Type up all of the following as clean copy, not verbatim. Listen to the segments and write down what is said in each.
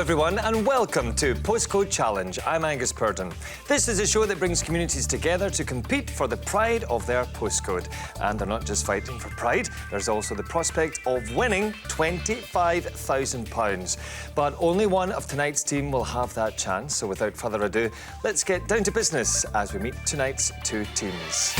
everyone, and welcome to Postcode Challenge. I'm Angus Purdon. This is a show that brings communities together to compete for the pride of their postcode. And they're not just fighting for pride, there's also the prospect of winning £25,000. But only one of tonight's team will have that chance, so without further ado, let's get down to business as we meet tonight's two teams.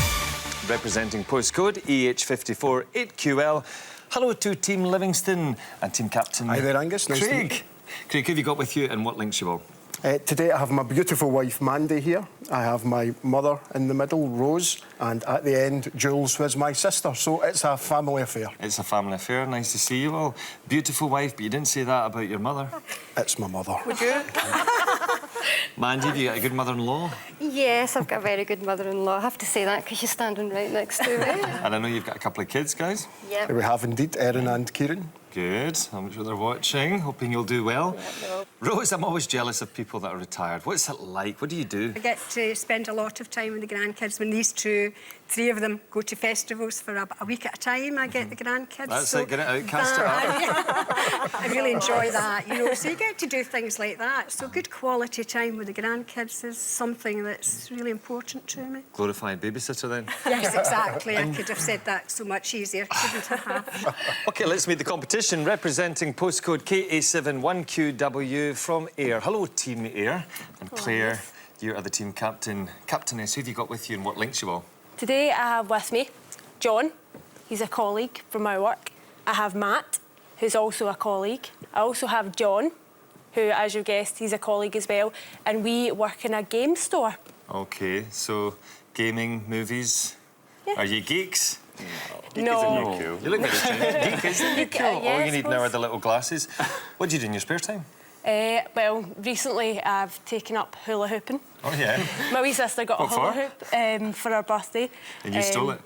Representing postcode EH54 8QL, hello to Team Livingston and Team Captain Hi there, Angus. Nice to meet Craig. Craig, who have you got with you and what links you all? Today I have my beautiful wife Mandy here. I have my mother in the middle, Rose, and at the end, Jules, who is my sister. So it's a family affair. It's a family affair. Nice to see you all. Beautiful wife, but you didn't say that about your mother. It's my mother. Would you? Mandy, have you got a good mother-in-law? Yes, I've got a very good mother-in-law. I have to say that because she's standing right next to me. And I know you've got a couple of kids, guys. Yep. We have indeed Erin and Kieran. Good. I'm sure they're watching. Hoping you'll do well. No. Rose, I'm always jealous of people that are retired. What's it like? What do you do? I get to spend a lot of time with the grandkids. When these three of them go to festivals for a week at a time, I get the grandkids. That's it, get it out, cast it out. I really enjoy that, you know. So you get to do things like that. So good quality time with the grandkids is something that's really important to me. Glorified babysitter, then. Yes, exactly. I could have said that so much easier, couldn't I have? OK, let's meet the competition. Representing postcode KA71QW from Ayr. Hello, Team Ayr. And Claire, you are the team captain. Captainess, who have you got with you and what links you all? Today I have with me John, he's a colleague from my work. I have Matt, who's also a colleague. I also have John, who, as you guessed, he's a colleague as well. And we work in a game store. OK, so gaming, movies. Yeah. Are you geeks? No. You look like a geek, isn't it? Cool. Yeah, All I you need now are suppose. the little glasses. What do you do in your spare time? Well, recently I've taken up hula hooping. Oh, yeah. My wee sister got What a hula for? hoop for her birthday. And you stole it?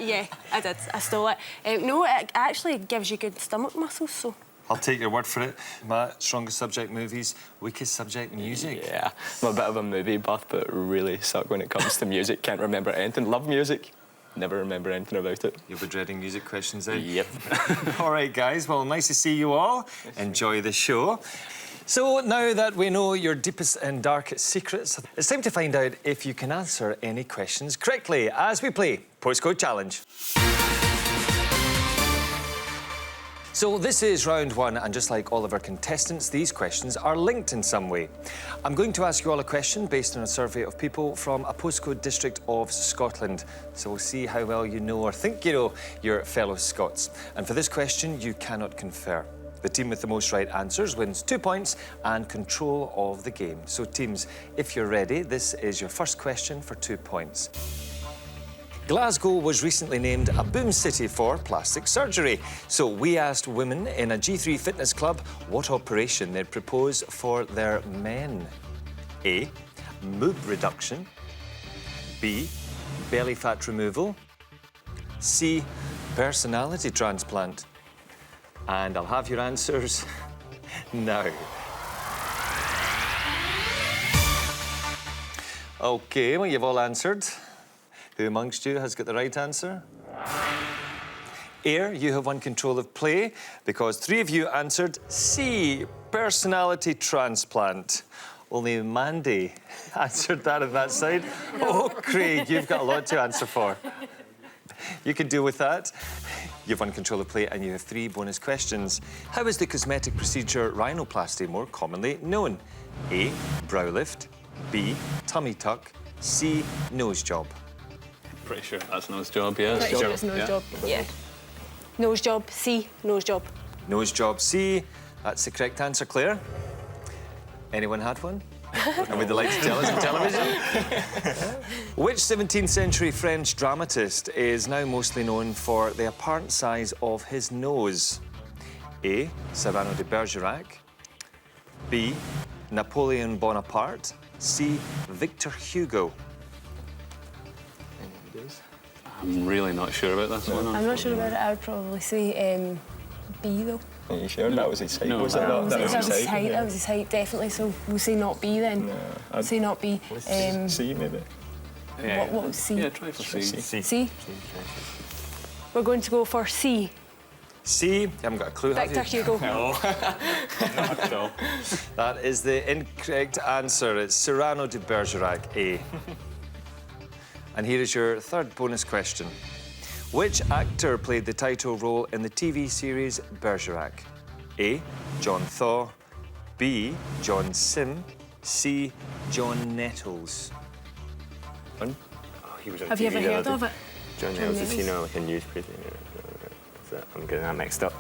Yeah, I did. I stole it. No, it actually gives you good stomach muscles, so... I'll take your word for it. Matt, strongest subject, movies. Weakest subject, music. Yeah, I'm a bit of a movie buff, but really suck when it comes to music. Can't remember anything. Love music. Never remember anything about it. You'll be dreading music questions, eh? Yep. All right, guys. Well, nice to see you all. Enjoy the show. So now that we know your deepest and darkest secrets, it's time to find out if you can answer any questions correctly as we play Postcode Challenge. So this is round one, and just like all of our contestants, these questions are linked in some way. I'm going to ask you all a question based on a survey of people from a postcode district of Scotland. So we'll see how well you know or think you know your fellow Scots. And for this question, you cannot confer. The team with the most right answers wins 2 points and control of the game. So teams, if you're ready, this is your first question for 2 points. Glasgow was recently named a boom city for plastic surgery. So we asked women in a G3 fitness club what operation they'd propose for their men. A, boob reduction. B, belly fat removal. C, personality transplant. And I'll have your answers now. OK, well, you've all answered. Who amongst you has got the right answer? Ayr, you have won control of play because 3 of you answered C, personality transplant. Only Mandy answered that on that side. Oh, Craig, you've got a lot to answer for. You can deal with that. You've won control of play and you have 3 bonus questions. How is the cosmetic procedure rhinoplasty more commonly known? A, brow lift. B, tummy tuck. C, nose job. Pretty sure that's No's job, yeah. Pretty sure it's nose job. Yeah. Nose job, C, nose job. Nose job C. That's the correct answer, Claire. Anyone had one? And would they like to tell us on television? Which 17th century French dramatist is now mostly known for the apparent size of his nose? A, Cyrano de Bergerac. B, Napoleon Bonaparte. C, Victor Hugo. I'm really not sure about this one. I'm not sure about it. I would probably say B, though. Are you sure? That was his height, No, was it? That was his height. yeah. That was his height, definitely. So we'll say not B then. No, We'll say not B. C, maybe? What was C? Yeah, try for C. C? We're going to go for C. C, you haven't got a clue, have Victor you? Hugo. Not at all. That is the incorrect answer. It's Cyrano de Bergerac, A. And here is your third bonus question. Which actor played the title role in the TV series Bergerac? A. John Thaw. B. John Sim. C. John Nettles. Oh, He was on Have you TV ever the heard other of day. it? John John Nettles, is he Nettles? not like a news presenter? I'm getting that mixed up.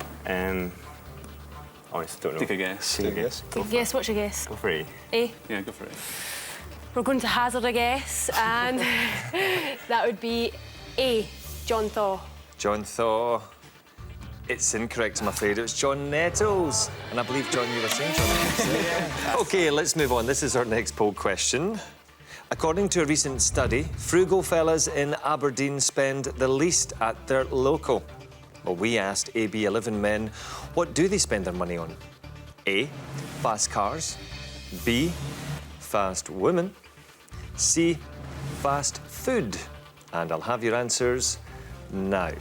Honestly, don't know. Take a guess. Take a guess. Take a guess. What's your guess? Go for it. A. Yeah, go for it. We're going to hazard a guess, and that would be A. John Thaw. John Thaw. It's incorrect, I'm afraid. It was John Nettles. And I believe, John, you were saying John Nettles. OK, let's move on. This is our next poll question. According to a recent study, frugal fellas in Aberdeen spend the least at their local. Well, we asked AB11 men, what do they spend their money on? A. Fast cars. B. Fast women. C. Fast food. And I'll have your answers now.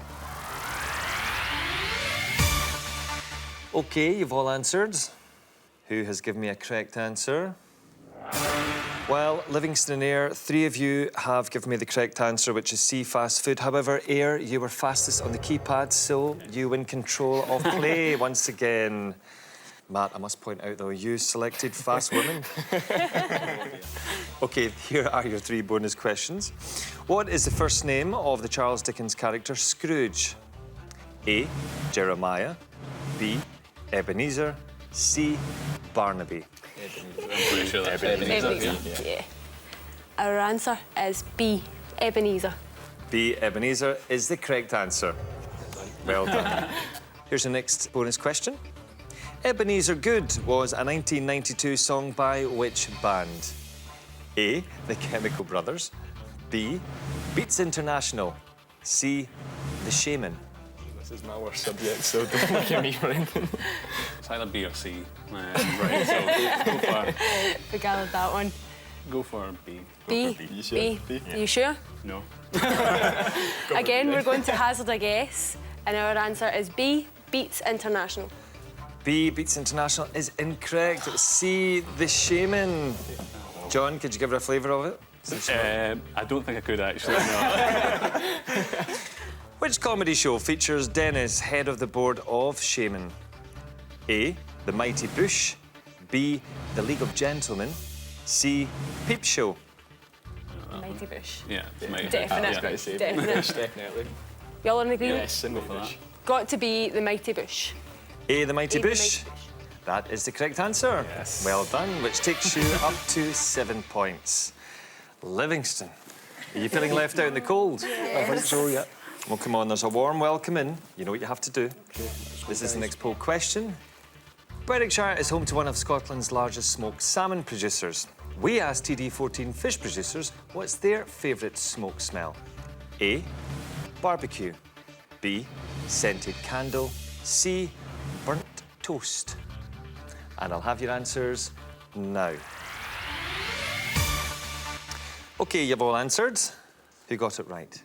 OK, you've all answered. Who has given me a correct answer? Well, Livingston and Ayr, 3 of you have given me the correct answer, which is C, fast food. However, Ayr, you were fastest on the keypad, so you win control of play once again. Matt, I must point out, though, you selected fast women. OK, here are your 3 bonus questions. What is the first name of the Charles Dickens character Scrooge? A. Jeremiah. B. Ebenezer. C. Barnaby. I'm pretty sure that's Ebenezer. Yeah. Our answer is B. Ebenezer. B. Ebenezer is the correct answer. Well done. Here's the next bonus question. Ebenezer Good was a 1992 song by which band? A. The Chemical Brothers. B. Beats International. C. The Shaman. This is my worst subject, so don't look at me for anything. It's either B or C. Right, so We gathered that one. go for B. B. You sure? B. B? You sure? No. Again, we're going to hazard a guess, and our answer is B. Beats International. B. Beats International is incorrect. It's C. The Shaman. John, could you give her a flavour of it? I don't think I could actually. No. Which comedy show features Dennis, head of the board of Shaman? A. The Mighty Bush. B. The League of Gentlemen. C. Peep Show. Mighty Bush. Yeah, it's my Definite. I was going to say Definite. definitely. Y'all in agreement? Yes, single for that. Got to be the Mighty Bush. A. The Mighty A, the Bush. Mighty Bush. That is the correct answer. Yes. Well done, which takes you up to 7 points. Livingston, are you feeling left out in the cold? I think so, yeah. Well, come on, there's a warm welcome in. You know what you have to do. This is the next poll question. Berwickshire is home to one of Scotland's largest smoked salmon producers. We asked TD14 fish producers what's their favourite smoke smell. A. Barbecue. B. Scented candle. C. Burnt toast. And I'll have your answers now. OK, you've all answered. Who got it right?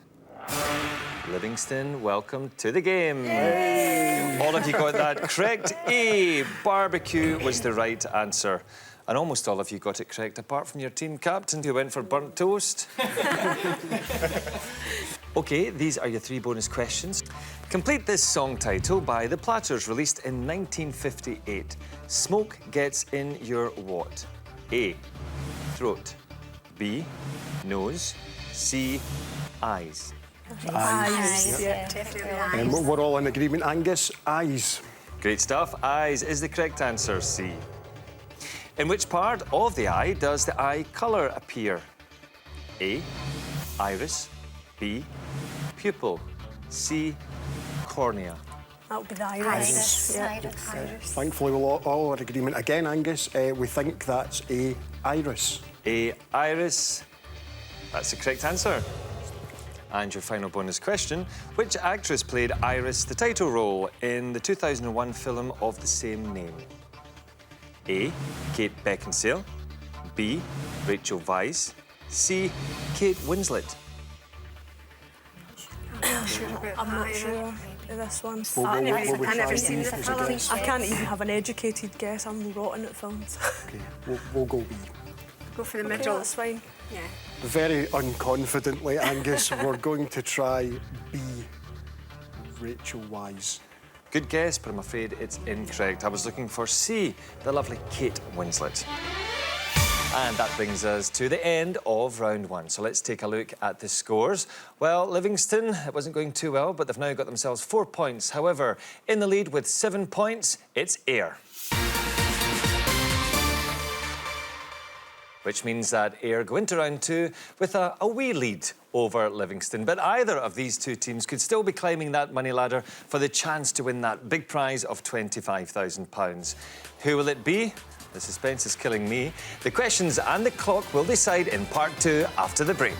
Livingston, welcome to the game. Yay. All of you got that correct. A. Barbecue was the right answer. And almost all of you got it correct, apart from your team captain who went for burnt toast. OK, these are your 3 bonus questions. Complete this song title by The Platters, released in 1958. Smoke gets in your what? A. Throat. B. Nose. C. Eyes. Eyes. Yeah, Definitely. We're all in agreement, Angus. Eyes. Great stuff. Eyes is the correct answer, C. In which part of the eye does the eye colour appear? A. Iris. B. Pupil. C. Cornea. That'll be the iris. Yeah. Thankfully, we're all in agreement again, Angus. We think that's A. Iris. A. Iris. That's the correct answer. And your final bonus question. Which actress played Iris, the title role, in the 2001 film of the same name? A. Kate Beckinsale. B. Rachel Weisz. C. Kate Winslet. I'm not sure. to this one. We'll I've try never and seen use the it as a film. guess. I can't even have an educated guess. I'm rotten at films. Okay, we'll go B. Go for the Okay, middle. that's fine. Yeah. Very unconfidently, Angus, we're going to try B. Rachel Wise. Good guess, but I'm afraid it's incorrect. I was looking for C, the lovely Kate Winslet. And that brings us to the end of round one. So let's take a look at the scores. Well, Livingston, it wasn't going too well, but they've now got themselves 4 points. However, in the lead with 7 points, it's Ayr. Which means that Ayr go into round two with a wee lead over Livingston. But either of these two teams could still be climbing that money ladder for the chance to win that big prize of £25,000. Who will it be? The suspense is killing me. The questions and the clock will decide in part two after the break.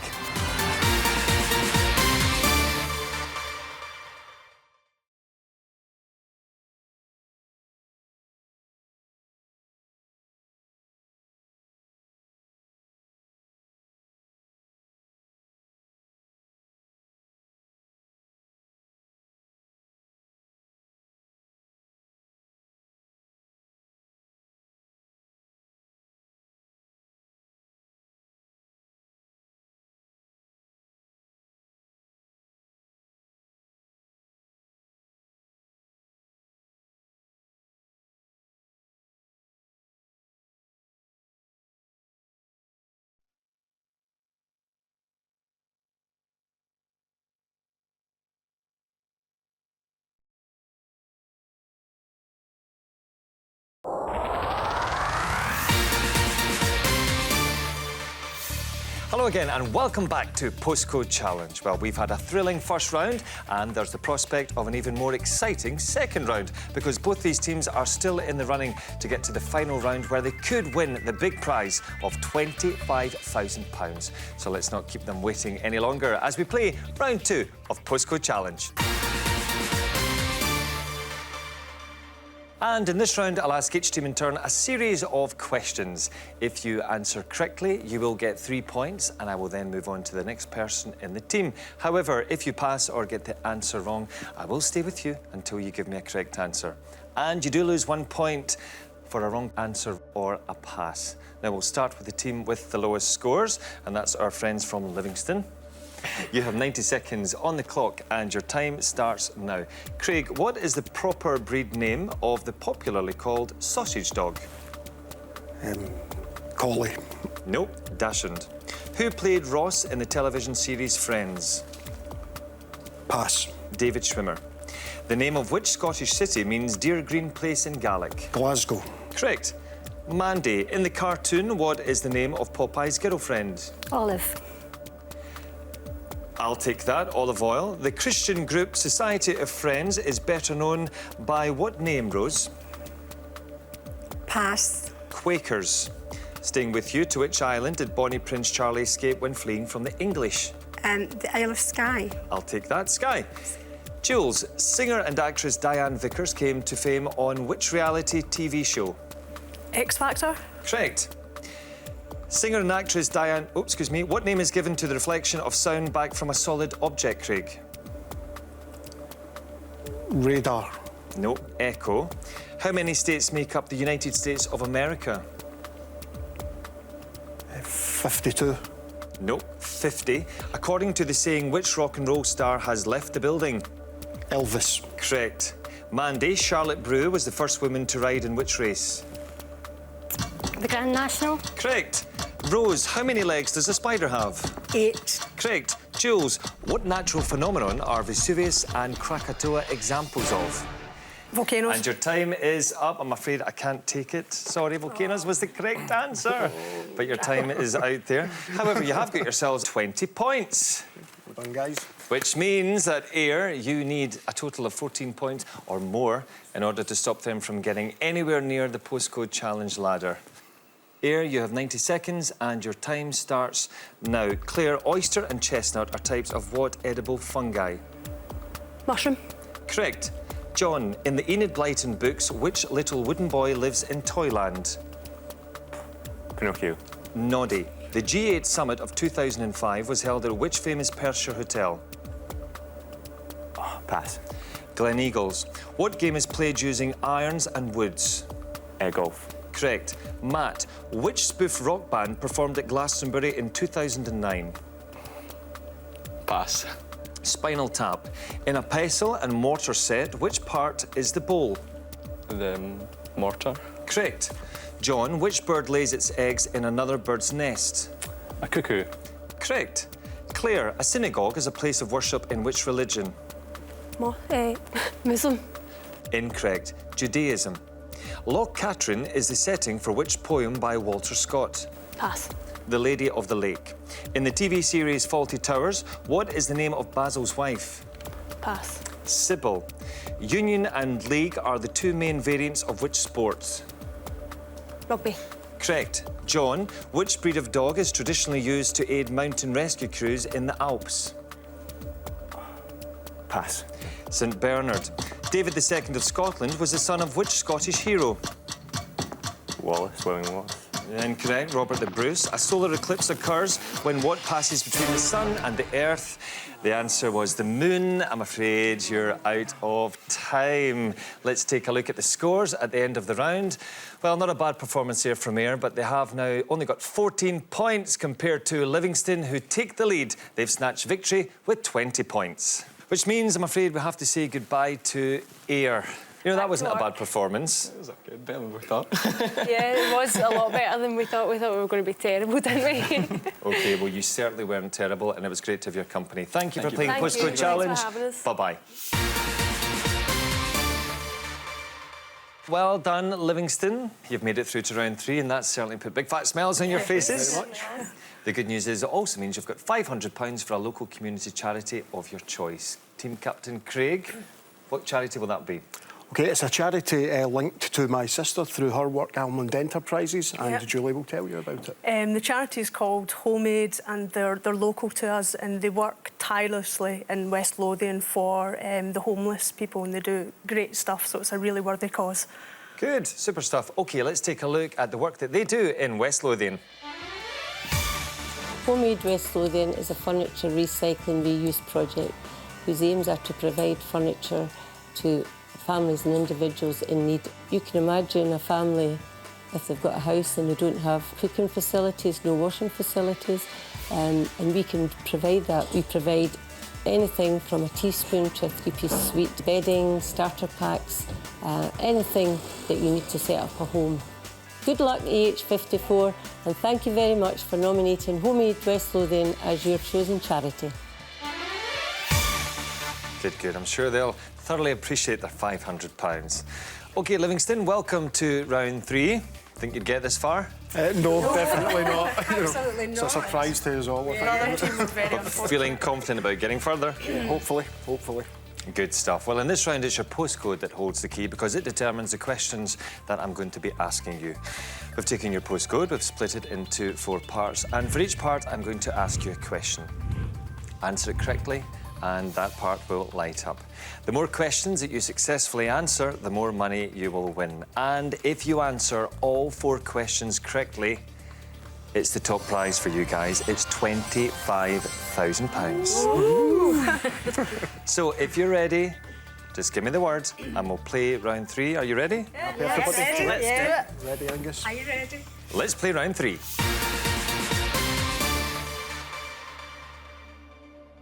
Hello again and welcome back to Postcode Challenge. Well, we've had a thrilling first round and there's the prospect of an even more exciting second round because both these teams are still in the running to get to the final round where they could win the big prize of £25,000. So let's not keep them waiting any longer as we play round two of Postcode Challenge. And in this round, I'll ask each team in turn a series of questions. If you answer correctly, you will get 3 points, and I will then move on to the next person in the team. However, if you pass or get the answer wrong, I will stay with you until you give me a correct answer. And you do lose 1 point for a wrong answer or a pass. Now, we'll start with the team with the lowest scores, and that's our friends from Livingston. You have 90 seconds on the clock and your time starts now. Craig, what is the proper breed name of the popularly called sausage dog? Collie. Nope, Dachshund. Who played Ross in the television series Friends? Pass. David Schwimmer. The name of which Scottish city means Deer Green Place in Gaelic? Glasgow. Correct. Mandy, in the cartoon, what is the name of Popeye's girlfriend? Olive. I'll take that, olive oil. The Christian group Society of Friends is better known by what name, Rose? Pass. Quakers. Staying with you, to which island did Bonnie Prince Charlie escape when fleeing from the English? The Isle of Skye. I'll take that, Skye. Jules, singer and actress Diane Vickers came to fame on which reality TV show? X Factor? Correct. Singer and actress Diane... Oh, excuse me. What name is given to the reflection of sound back from a solid object, Craig? Radar. No, echo. How many states make up the United States of America? 52. Nope, 50. According to the saying, which rock and roll star has left the building? Elvis. Correct. Mandy, Charlotte Brew was the first woman to ride in which race? The Grand National. Correct. Rose, how many legs does a spider have? 8. Correct. Jules, what natural phenomenon are Vesuvius and Krakatoa examples of? Volcanoes. And your time is up. I'm afraid I can't take it. Sorry, volcanoes was the correct answer. But your time is out there. However, you have got yourselves 20 points. Well done, guys. Which means that Ayr, you need a total of 14 points or more in order to stop them from getting anywhere near the Postcode Challenge ladder. Ayr, you have 90 seconds and your time starts now. Claire, oyster and chestnut are types of what edible fungi? Mushroom. Correct. John, in the Enid Blyton books, which little wooden boy lives in Toyland? Pinocchio. Noddy. The G8 summit of 2005 was held at which famous Perthshire hotel? Pass. Glen Eagles. What game is played using irons and woods? Air golf. Correct. Matt, which spoof rock band performed at Glastonbury in 2009? Pass. Spinal Tap. In a pestle and mortar set, which part is the bowl? The mortar. Correct. John, which bird lays its eggs in another bird's nest? A cuckoo. Correct. Claire, a synagogue is a place of worship in which religion? Muslim. Incorrect. Judaism. Loch Katrine is the setting for which poem by Walter Scott? Pass. The Lady of the Lake. In the TV series Fawlty Towers, what is the name of Basil's wife? Pass. Sybil. Union and league are the two main variants of which sport? Rugby. Correct. John, which breed of dog is traditionally used to aid mountain rescue crews in the Alps? Pass. St Bernard. David II of Scotland was the son of which Scottish hero? Wallace. William Wallace. Incorrect. Robert the Bruce. A solar eclipse occurs when what passes between the sun and the earth? The answer was the moon. I'm afraid you're out of time. Let's take a look at the scores at the end of the round. Well, not a bad performance here from Ayr, but they have now only got 14 points compared to Livingston, who take the lead. They've snatched victory with 20 points. Which means, I'm afraid, we have to say goodbye to Ayr. You know, that wasn't a bad performance. It was okay, better than we thought. Yeah, it was a lot better than we thought. We thought we were going to be terrible, didn't we? OK, well, you certainly weren't terrible, and it was great to have your company. Thank you for playing Thank you. Postcode Challenge. Thanks for having us. Bye-bye. Well done, Livingston. You've made it through to round 3, and that's certainly put big fat smiles on your faces. Very much. The good news is it also means you've got £500 for a local community charity of your choice. Team Captain Craig, what charity will that be? OK, it's a charity linked to my sister through her work, Almond Enterprises, and Yep. Julie will tell you about it. The charity is called Homemade, and they're local to us, and they work tirelessly in West Lothian for the homeless people, and they do great stuff, so it's a really worthy cause. Good, super stuff. OK, let's take a look at the work that they do in West Lothian. Homemade West Lothian is a furniture recycling reuse project whose aims are to provide furniture to families and individuals in need. You can imagine a family, if they've got a house and they don't have cooking facilities, no washing facilities, and we can provide that. We provide anything from a teaspoon to a 3-piece suite, bedding, starter packs, anything that you need to set up a home. Good luck, EH54, and thank you very much for nominating Homemade West Lothian as your chosen charity. Good, good. I'm sure they'll thoroughly appreciate their £500. OK, Livingston, welcome to round 3. Think you'd get this far? No, definitely not. Absolutely It's a not. surprise to us all, I think. Other team was very But feeling confident about getting further? Hopefully, hopefully. Good stuff. Well, in this round, it's your postcode that holds the key because it determines the questions that I'm going to be asking you. We've taken your postcode, we've split it into 4 parts, and for each part, I'm going to ask you a question. Answer it correctly, and that part will light up. The more questions that you successfully answer, the more money you will win. And if you answer all 4 questions correctly, it's the top prize for you guys. It's £25,000. So if you're ready, just give me the word and we'll play round 3. Are you ready? Everybody, Ready? let's Yeah. do it. Ready, Angus? Are you ready? Let's play round 3.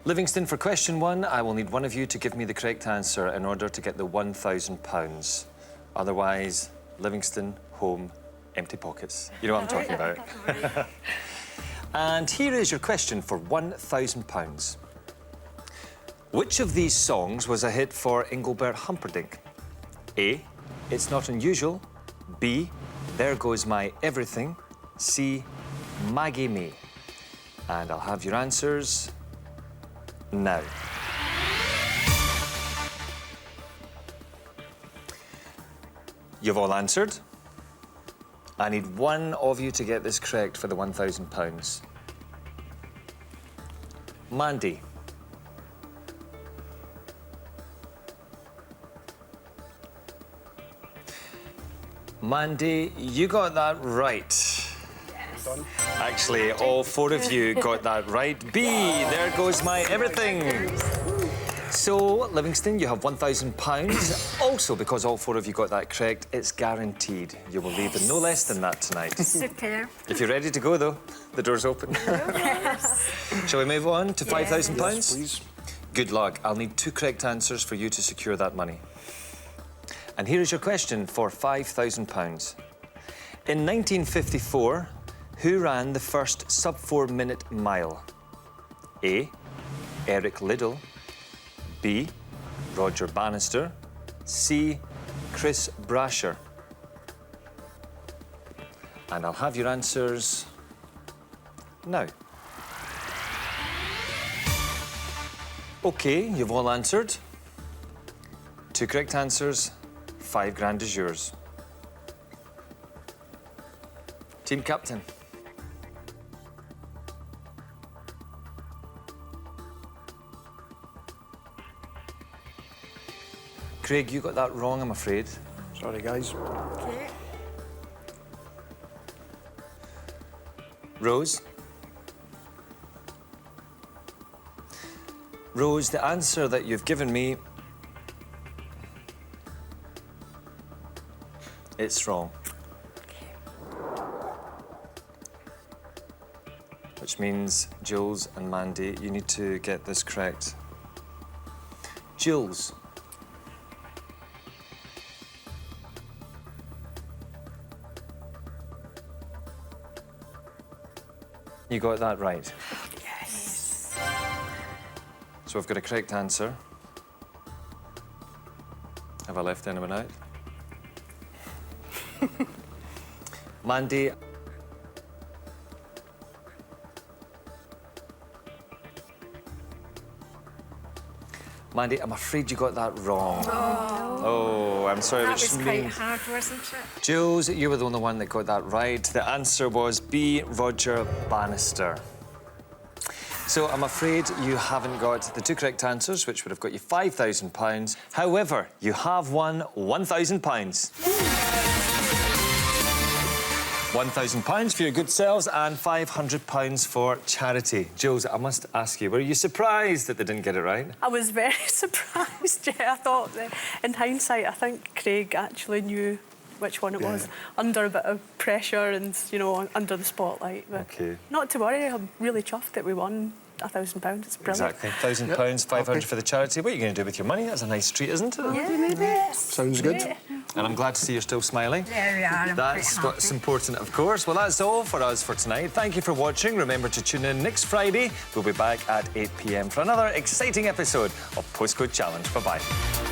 Livingston, for question 1, I will need one of you to give me the correct answer in order to get the £1,000. Otherwise, Livingston, home, empty pockets. You know what I'm talking about. And here is your question for £1,000. Which of these songs was a hit for Engelbert Humperdinck? A, It's Not Unusual. B, There Goes My Everything. C, Maggie May. And I'll have your answers now. You've all answered. I need one of you to get this correct for the £1,000. Mandy. Mandy, you got that right. Yes. Actually, all 4 of you got that right. B, There Goes My Everything. So, Livingston, you have £1,000. Also, because all 4 of you got that correct, it's guaranteed you will leave with no less than that tonight. Super. If you're ready to go, though, the door's open. Shall we move on to £5,000? Yes, please. Good luck. I'll need 2 correct answers for you to secure that money. And here is your question for £5,000. In 1954, who ran the first sub-4 minute mile? A. Eric Liddell. B. Roger Bannister. C. Chris Brasher. And I'll have your answers now. OK, you've all answered. 2 correct answers, £5,000 is yours. Team captain. Craig, you got that wrong, I'm afraid. Sorry, guys. Okay. Rose? Rose, the answer that you've given me, it's wrong. Which means, Jules and Mandy, you need to get this correct. Jules. You got that right. Yes. So we've got a correct answer. Have I left anyone out? Mandy. Mandy, I'm afraid you got that wrong. Oh, I'm sorry. That which was quite means- hard, wasn't it? Jules, you were the only one that got that right. The answer was B, Roger Bannister. So I'm afraid you haven't got the 2 correct answers, which would have got you £5,000. However, you have won £1,000. £1,000 for your good selves and £500 for charity. Jules, I must ask you, were you surprised that they didn't get it right? I was very surprised, yeah. I thought that, in hindsight, I think Craig actually knew which one it was, under a bit of pressure and, you know, under the spotlight. But OK. not to worry, I'm really chuffed that we won £1,000. It's brilliant. Exactly. £1,000, 500 for the charity. What are you going to do with your money? That's a nice treat, isn't it? Yes. Sounds good. Yeah. And I'm glad to see you're still smiling. There we are. I'm That's pretty what's happy. important, of course. Well, that's all for us for tonight. Thank you for watching. Remember to tune in next Friday. We'll be back at 8 p.m. for another exciting episode of Postcode Challenge. Bye-bye.